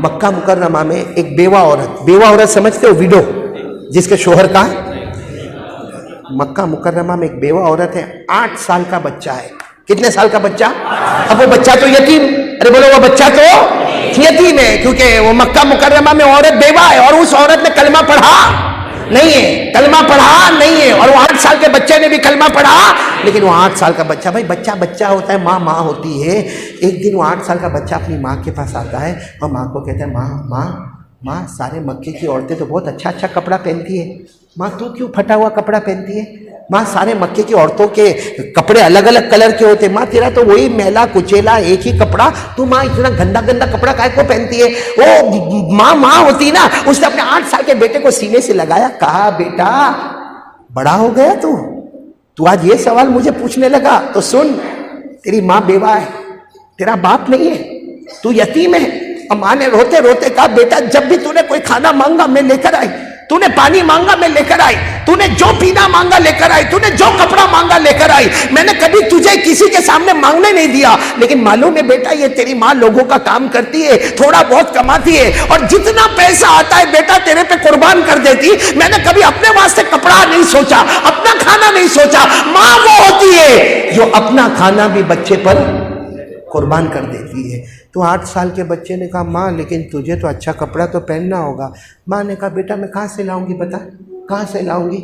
मक्का मुकर्रमा में एक बेवा औरत समझते हो, विडो, जिसके शोहर का, मक्का मुकर्रमा में एक बेवा औरत है, 8 साल का बच्चा है। कितने साल का बच्चा? अब वो बच्चा तो यतीम, अरे बोलो वो बच्चा तो यतीम है, क्योंकि वो मक्का मुकर्रमा में औरत बेवा है और उस औरत ने कलमा पढ़ा नहीं है, कलमा पढ़ा नहीं है, और वो 8 साल के बच्चे ने भी कलमा पढ़ा, लेकिन वो 8 साल का बच्चा, भाई बच्चा बच्चा होता है, माँ होती है। एक दिन वो 8 साल का बच्चा अपनी माँ के पास आता है और माँ को कहता है, माँ सारे मक्के की औरतें तो बहुत अच्छा कपड़ा पहनती है, माँ तू क्यों फटा हुआ कपड़ा पहनती है? माँ सारे मक्के की औरतों के कपड़े अलग अलग कलर के होते, माँ तेरा तो वही मैला कुचेला एक ही कपड़ा, तू माँ इतना गंदा कपड़ा काहे को पहनती है? वो माँ होती ना, उसने अपने 8 साल के बेटे को सीने से लगाया, कहा बेटा बड़ा हो गया तू आज ये सवाल मुझे पूछने लगा, तो सुन, तेरी माँ बेवा है, तेरा बाप नहीं है, तू यतीम है। और माँ ने रोते रोते कहा, बेटा जब भी तूने कोई खाना मांगा मैं लेकर आई, तूने पानी मांगा मैं लेकर आई, तूने जो पीना मांगा लेकर आई, तूने जो कपड़ा मांगा लेकर आई, मैंने कभी तुझे किसी के सामने मांगने नहीं दिया। लेकिन मालूम है बेटा, ये तेरी माँ लोगों का काम करती है, थोड़ा बहुत कमाती है, और जितना पैसा आता है बेटा तेरे पे कुर्बान कर देती। मैंने कभी अपने वास्ते कपड़ा नहीं सोचा, अपना खाना नहीं सोचा। माँ वो होती है जो अपना खाना भी बच्चे पर कुर्बान कर देती है। तो 8 साल के बच्चे ने कहा, माँ लेकिन तुझे तो अच्छा कपड़ा तो पहनना होगा। माँ ने कहा, बेटा मैं कहाँ से लाऊंगी, बता कहाँ से लाऊंगी,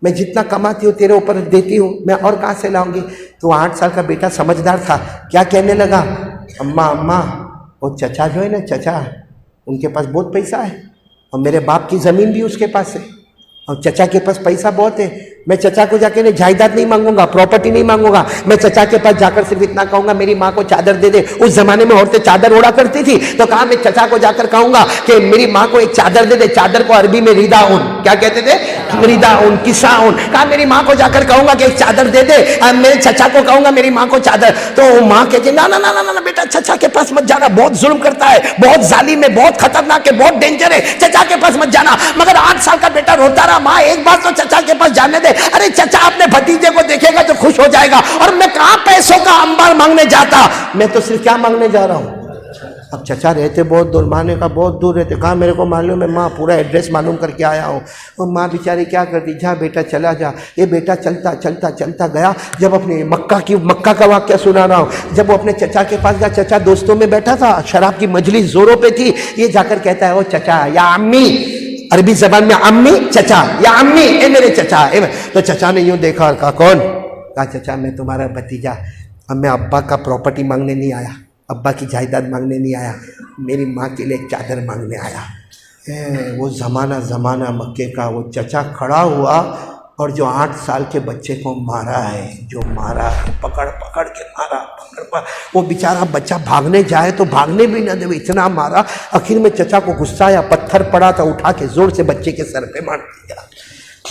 मैं जितना कमाती हूँ तेरे ऊपर देती हूँ, मैं और कहाँ से लाऊंगी? तो 8 साल का बेटा समझदार था, क्या कहने लगा, अम्मा वो चचा जो है ना, चचा उनके पास बहुत पैसा है, और मेरे बाप की ज़मीन भी उसके पास है, और चचा के पास पैसा बहुत है। मैं चचा को जाके नहीं जायदाद नहीं मांगूंगा, प्रॉपर्टी नहीं मांगूंगा, मैं चचा के पास जाकर सिर्फ इतना कहूंगा, मेरी माँ को चादर दे दे। उस जमाने में औरतें चादर ओढ़ा करती थी, तो कहा मैं चचा को जाकर कहूंगा कि मेरी माँ को एक चादर दे दे। चादर को अरबी में रिदा उन, क्या कहते थे, रिदा उन, किस्सा उन। कहा मेरी माँ को जाकर कहूंगा कि एक चादर दे दे, मेरे चचा को कहूंगा मेरी माँ को चादर। तो माँ कहती ना ना ना ना ना बेटा, चचा के पास मत जाना, बहुत जुल्म करता है, बहुत जालिम है, बहुत खतरनाक है, बहुत डेंजर है, चचा के पास मत जाना। मगर 8 साल का बेटा रोता रहा, माँ एक बार तो चचा के पास जाने दे। अरे चचा अपने भतीजे को देखेगा तो खुश हो जाएगा, और मैं कहाँ पैसों का अंबार मांगने जाता, मैं तो सिर्फ क्या मांगने जा रहा हूँ। अब चचा रहते बहुत दूर, माँ ने कहा बहुत दूर रहते, कहा मेरे को मालूम है माँ, पूरा एड्रेस मालूम करके आया हूँ। और माँ बेचारी क्या करती, जा बेटा चला जा। ये बेटा चलता चलता चलता गया, जब अपने मक्का का वाक्य सुना रहा हूँ, जब वो अपने चचा के पास गया, चचा दोस्तों में बैठा था, शराब की मजलिस जोरों पे थी, ये जाकर कहता है, ओ चचा या अम्मी, अरबी जबान में अम्मी चचा, या अम्मी ए मेरे चचा। तो चचा ने यूं देखा और कहा कौन? कहा चचा मैं तुम्हारा भतीजा, अब मैं अब्बा का प्रॉपर्टी मांगने नहीं आया, अब्बा की जायदाद मांगने नहीं आया, मेरी माँ के लिए एक चादर मांगने आया। वो ज़माना मक्के का, वो चचा खड़ा हुआ और जो 8 साल के बच्चे को मारा है, जो मारा है, पकड़ के मारा, वो बेचारा बच्चा भागने जाए तो भागने भी न दे, इतना मारा। आखिर में चचा को गुस्सा आया, पत्थर पड़ा था, उठा के जोर से बच्चे के सर पे मार दिया।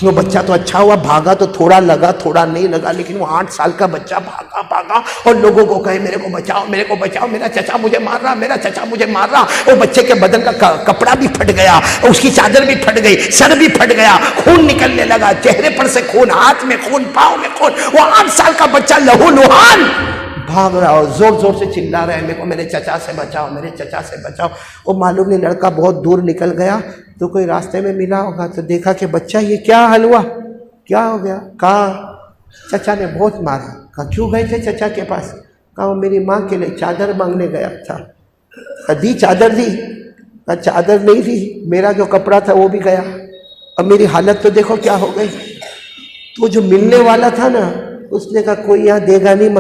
वो बच्चा तो अच्छा हुआ, भागा तो थोड़ा लगा, थोड़ा नहीं लगा, लेकिन वो 8 साल का बच्चा भागा और लोगों को कहे मेरे को बचाओ, मेरा चचा मुझे मार रहा, मेरा चचा मुझे मार रहा। वो बच्चे के बदन का कपड़ा भी फट गया, उसकी चादर भी फट गई, सर भी फट गया, खून निकलने लगा, चेहरे पर से खून, हाथ में खून, पाँव में खून। वो 8 साल का बच्चा लहूलुहान भाग रहा और जोर जोर से चिल्ला रहा है, मेरे को मेरे चचा से बचाओ, मेरे चचा से बचाओ। वो मालूम नहीं लड़का बहुत दूर निकल गया, तो कोई रास्ते में मिला होगा, तो देखा कि बच्चा ये क्या हाल हुआ, क्या हो गया? कहा चचा ने बहुत मारा। कहा क्यों गए थे चचा के पास? कहा वो मेरी माँ के लिए चादर मांगने गया था। दी चादर दी? कहा चादर नहीं दी, मेरा जो कपड़ा था वो भी गया, अब मेरी हालत तो देखो क्या हो गई। तो जो मिलने वाला था ना, उसने कहा कोई यहाँ देगा नहीं,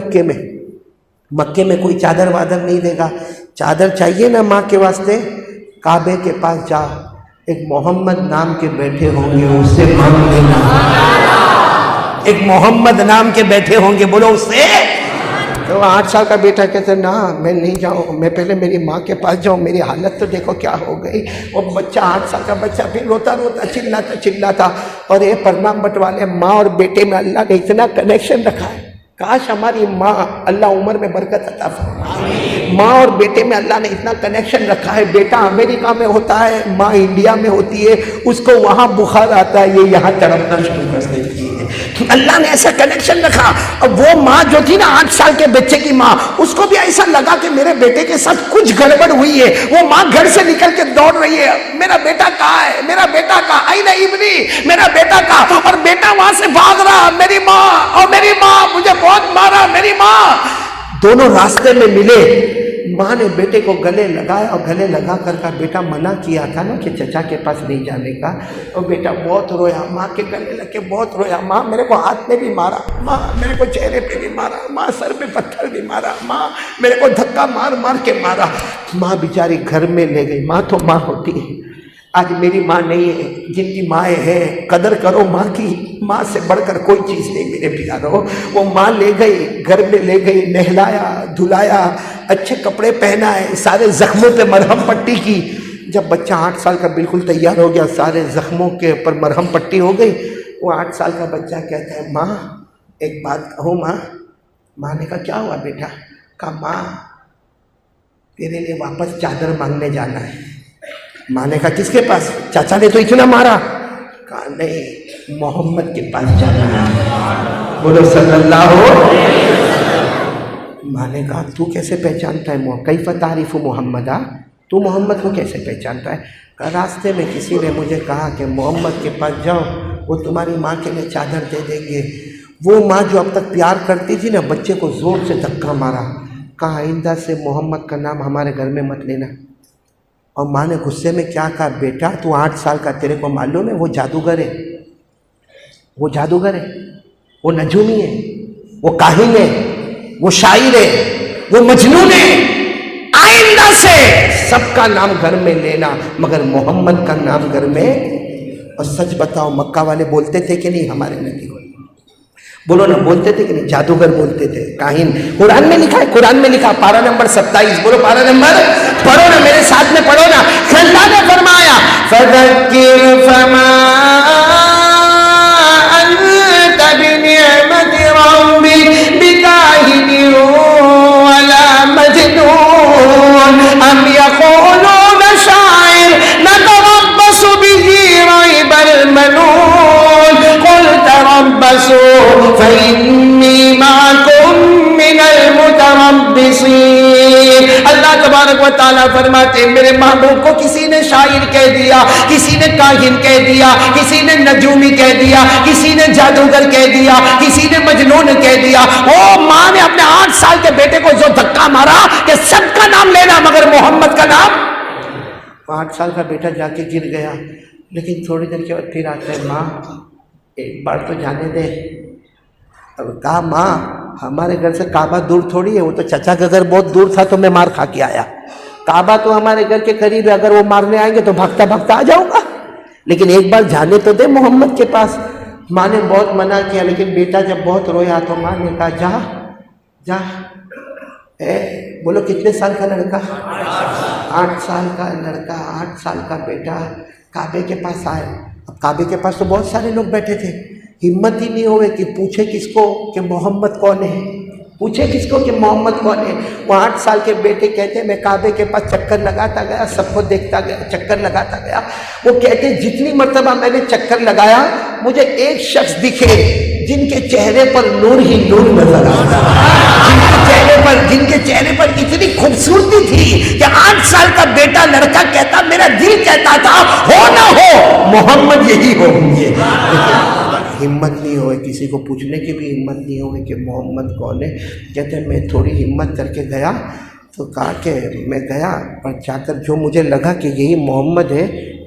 मक्के में कोई चादर वादर नहीं देगा। चादर चाहिए ना माँ के वास्ते, काबे के पास जाओ, एक मोहम्मद नाम के बैठे होंगे, उससे मांग लेना। एक मोहम्मद नाम के बैठे होंगे, बोलो उससे। तो 8 साल का बेटा कहते ना मैं नहीं जाऊँ, मैं पहले मेरी माँ के पास जाऊँ, मेरी हालत तो देखो क्या हो गई। और बच्चा 8 साल का बच्चा फिर रोता रोता चिल्लाता। और ये परनाम बट वाले, माँ और बेटे में अल्लाह ने इतना कनेक्शन रखा है, काश हमारी माँ, अल्लाह उम्र में बरकत अता फरमाए, माँ और बेटे में अल्लाह ने इतना कनेक्शन रखा है। बेटा अमेरिका में होता है, माँ इंडिया में होती है, उसको वहाँ बुखार आता है, ये यहाँ तड़पना शुरू कर देती है। अल्लाह ने ऐसा कनेक्शन रखा। और वो माँ जो थी ना 8 साल के बच्चे की माँ, उसको भी ऐसा लगा कि मेरे बेटे के साथ कुछ गड़बड़ हुई है। वो माँ घर से निकल के दौड़ रही है, मेरा बेटा कहाँ है, मेरा बेटा कहाँ, आई ना इबनी, मेरा बेटा कहाँ। और बेटा वहां से भाग रहा, मेरी माँ और मेरी माँ मुझे बहुत मारा, मेरी माँ। दोनों रास्ते में मिले। माँ ने बेटे को गले लगाया और गले लगा कर कहा, बेटा मना किया था ना कि चचा के पास नहीं जाने का। और बेटा बहुत रोया, माँ के गले लग के बहुत रोया। माँ मेरे को हाथ में भी मारा, माँ मेरे को चेहरे पे भी मारा, माँ सर पे पत्थर भी मारा, माँ मेरे को धक्का मार मार के मारा। माँ बेचारी घर में ले गई। माँ तो माँ होती है। आज मेरी माँ नहीं है, जिनकी माएँ हैं कदर करो माँ की। माँ से बढ़कर कोई चीज़ नहीं मेरे प्यारो। वो माँ ले गई, घर में ले गई, नहलाया धुलाया, अच्छे कपड़े पहनाए, सारे जख्मों पे मरहम पट्टी की। जब बच्चा 8 साल का बिल्कुल तैयार हो गया, सारे जख्मों के ऊपर मरहम पट्टी हो गई, वो 8 साल का बच्चा कहता है, माँ एक बात कहो माँ। माँ ने कहा क्या हुआ बेटा? कहा माँ तेरे लिए वापस चादर मांगने जाना है। माँ ने कहा किसके पास? चाचा ने तो इतना मारा। कहा नहीं, मोहम्मद के पास जाना है। बोलो सल्लल्लाहु। माँ ने कहा तू कैसे पहचानता है? कैफ़ तारिफ़ु मोहम्मदा, तू मोहम्मद को कैसे पहचानता है? कहा रास्ते में किसी ने मुझे कहा कि मोहम्मद के पास जाओ, वो तुम्हारी माँ के लिए चादर दे देंगे। वो माँ जो अब तक प्यार करती थी ना, बच्चे को जोर से धक्का मारा। कहा आइंदा से मोहम्मद का नाम हमारे घर में मत लेना। और माँ ने गुस्से में क्या कहा, बेटा तू 8 साल का, तेरे को मालूम है वो जादूगर है, वो जादूगर है, वो नजूमी है, वो काहिन है, वो शायर है, वो मजनून है। आइंदा से सबका नाम घर में लेना, मगर मोहम्मद का नाम घर में। और सच बताओ मक्का वाले बोलते थे कि नहीं हमारे नबी को? बोलो ना, बोलते थे कि नहीं? जादूगर बोलते थे, काहिन। कुरान में लिखा है, कुरान में लिखा, पारा नंबर 27। बोलो पारा नंबर, पढ़ो ना मेरे साथ में, पढ़ो ना। अल्लाह ने फरमाया फज़क्किर फमा अंत बिनिअमति रब्बिक बिकाहिनिन वला मजनून अम यक़ूलून शाइर नतरब्बसु बिही रैबल मनून कुल तरब्बसू फ़इन्नी माअकुम मिनल मुतरब्बिसीन। अल्लाह तबारक व तआला फरमाते मेरे महबूब को किसी ने शायर कह दिया, किसी ने काहिन कह दिया, किसी ने नजूमी कह दिया, किसी ने जादूगर कह दिया, किसी ने मजनून कह दिया। ओ माँ ने अपने 8 साल के बेटे को जो धक्का मारा कि सबका नाम लेना मगर मोहम्मद का नाम। 8 साल का बेटा जाके गिर गया, लेकिन थोड़ी देर के बाद फिर आता है, माँ एक बार तो जाने दे। अब कहा माँ हमारे घर से काबा दूर थोड़ी है, वो तो चचा का घर बहुत दूर था तो मैं मार खा के आया। काबा तो हमारे घर के करीब है, अगर वो मारने आएंगे तो भागता भागता आ जाऊंगा, लेकिन एक बार जाने तो दे मोहम्मद के पास। माँ ने बहुत मना किया, लेकिन बेटा जब बहुत रोया तो माँ ने कहा जा जा। बोलो कितने साल का लड़का? 8 साल का लड़का, 8 साल का बेटा काबे के पास आए। अब काबे के पास तो बहुत सारे लोग बैठे थे, हिम्मत ही नहीं हुए कि पूछे किसको कि मोहम्मद कौन है, पूछे किसको कि मोहम्मद कौन है। वो 8 साल के बेटे कहते मैं काबे के पास चक्कर लगाता गया, सबको देखता गया, चक्कर लगाता गया। वो कहते जितनी मर्तबा मैंने चक्कर लगाया मुझे एक शख्स दिखे जिनके चेहरे पर नूर ही नूर नजर आता, जिनके चेहरे पर इतनी खूबसूरती थी कि 8 साल का बेटा लड़का कहता मेरा दिल कहता था हो ना हो मोहम्मद यही होंगे। हिम्मत नहीं हो, किसी को पूछने की भी हिम्मत नहीं हो कि मोहम्मद कौन है। कहते मैं थोड़ी हिम्मत करके गया तो कहा कि मैं गया और जाकर जो मुझे लगा कि यही मोहम्मद है,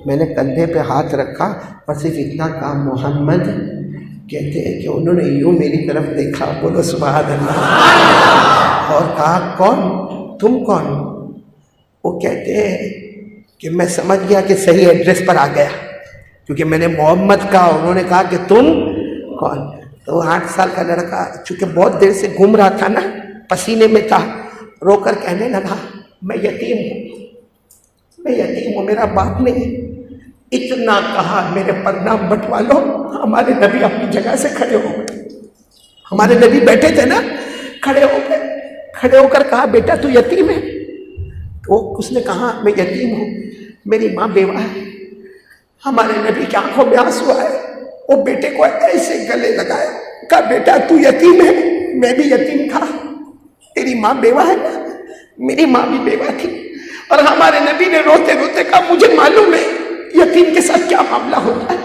मैंने कंधे पे हाथ रखा और सिर्फ इतना कहा मोहम्मद। कहते हैं कि उन्होंने यूँ मेरी तरफ देखा, बोलो सुभान अल्लाह, और कहा कौन, तुम कौन? वो कहते हैं कि मैं समझ गया कि सही एड्रेस पर आ गया, क्योंकि मैंने मोहम्मद कहा, उन्होंने कहा कि तुम कौन। तो 8 साल का लड़का चूँकि बहुत देर से घूम रहा था ना, पसीने में था, रोकर कहने लगा मैं यतीम हूँ, मैं यतीम हूँ, मेरा बाप नहीं। इतना कहा मेरे परनाम बंटवा लो। हमारे नबी अपनी जगह से खड़े हो गए, हमारे नबी बैठे थे ना, खड़े हो गए, खड़े होकर कहा बेटा तू यतीम है? तो उसने कहा मैं यतीम हूँ, मेरी माँ बेवा है। हमारे नबी की आंखों में आंसू आए, वो बेटे को ऐसे गले लगाया, कहा बेटा तू यतीम है, मैं भी यतीम था, तेरी माँ बेवा है ना, मेरी माँ भी बेवा थी। और हमारे नबी ने रोते रोते कहा मुझे मालूम है यतीम के साथ क्या मामला होता है,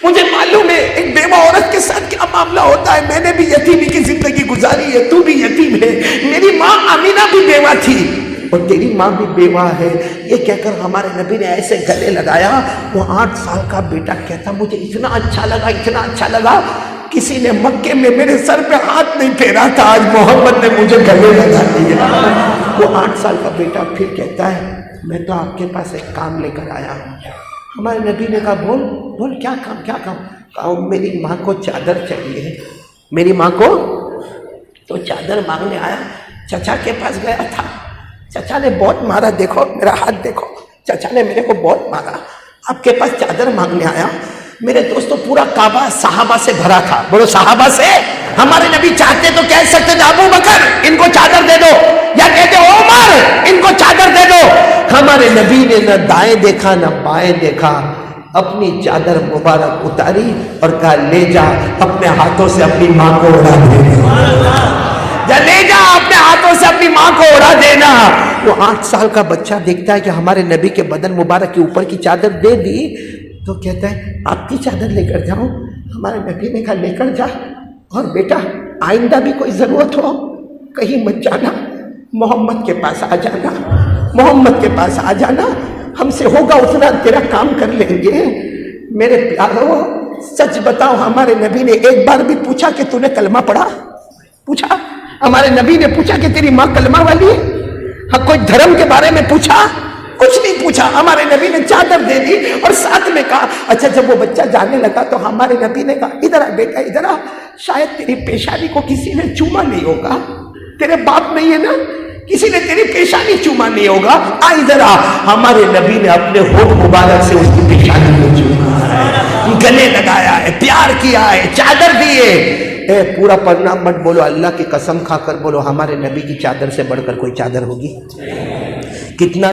मुझे मालूम है एक बेवा औरत के साथ क्या मामला होता है, मैंने भी यतीमी की जिंदगी गुजारी है, तू भी यतीम है, मेरी माँ अमीना भी बेवा थी और तेरी माँ भी बेवा है। ये कहकर हमारे नबी ने ऐसे गले लगाया। वो 8 साल का बेटा कहता मुझे इतना अच्छा लगा, इतना अच्छा लगा, किसी ने मक्के में मेरे सर पे हाथ नहीं फेरा था, आज मोहम्मद ने मुझे गले लगा दिया। वो 8 साल का बेटा फिर कहता है मैं तो आपके पास एक काम लेकर आया हूँ। हमारे नबी ने कहा बोल बोल क्या काम, क्या काम? कहा मेरी माँ को चादर चाहिए, मेरी माँ को। तो चादर मांगने आया, चचा के पास गया था, चचा ने बहुत मारा, देखो मेरा हाथ देखो, चचा ने मेरे को बहुत मारा, आपके पास चादर मांगने आया। मेरे दोस्तों पूरा काबा सहाबा से भरा था, बोलो सहाबा से। हमारे नबी चाहते तो कह सकते थे अबू बकर इनको चादर दे दो, या कहते उमर इनको चादर दे दो। हमारे नबी ने न दाएं देखा न बाएं देखा, अपनी चादर मुबारक उतारी और कहा ले जा अपने हाथों से अपनी माँ को उड़ा देना, ले जा अपने हाथों से अपनी माँ को उड़ा देना। वो 8 साल का बच्चा देखता है कि हमारे नबी के बदन मुबारक के ऊपर की चादर दे दी, तो कहता है आपकी चादर लेकर जाओ। हमारे नबी ने कहा लेकर जा, और बेटा आइंदा भी कोई जरूरत हो कहीं मत जाना, मोहम्मद के पास आ जाना, मोहम्मद के पास आ जाना, हमसे होगा उतना तेरा काम कर लेंगे। मेरे प्यारो सच बताओ, हमारे नबी ने एक बार भी पूछा कि तूने कलमा पढ़ा? पूछा? हमारे नबी ने पूछा कि तेरी माँ कलमा वाली है? हाँ, कोई धर्म के बारे में पूछा? कुछ नहीं पूछा। हमारे नबी ने चादर दे दी और साथ में कहा अच्छा जब वो बच्चा जाने लगा तो हमारे नबी ने कहा इधर आ बेटा, इधर आ, शायद तेरी पेशानी को किसी ने चूमा नहीं होगा, तेरे बाप नहीं है ना, किसी ने तेरी पेशानी चूमा नहीं होगा, आ इधर आ। हमारे नबी ने अपने होठ मुबारक से उसकी पेशानी को चूमा है, गले लगाया है, प्यार किया है, चादर दी है। पूरा पढ़ना मत बोलो, अल्लाह की कसम खाकर बोलो हमारे नबी की चादर से बढ़कर कोई चादर होगी? कितना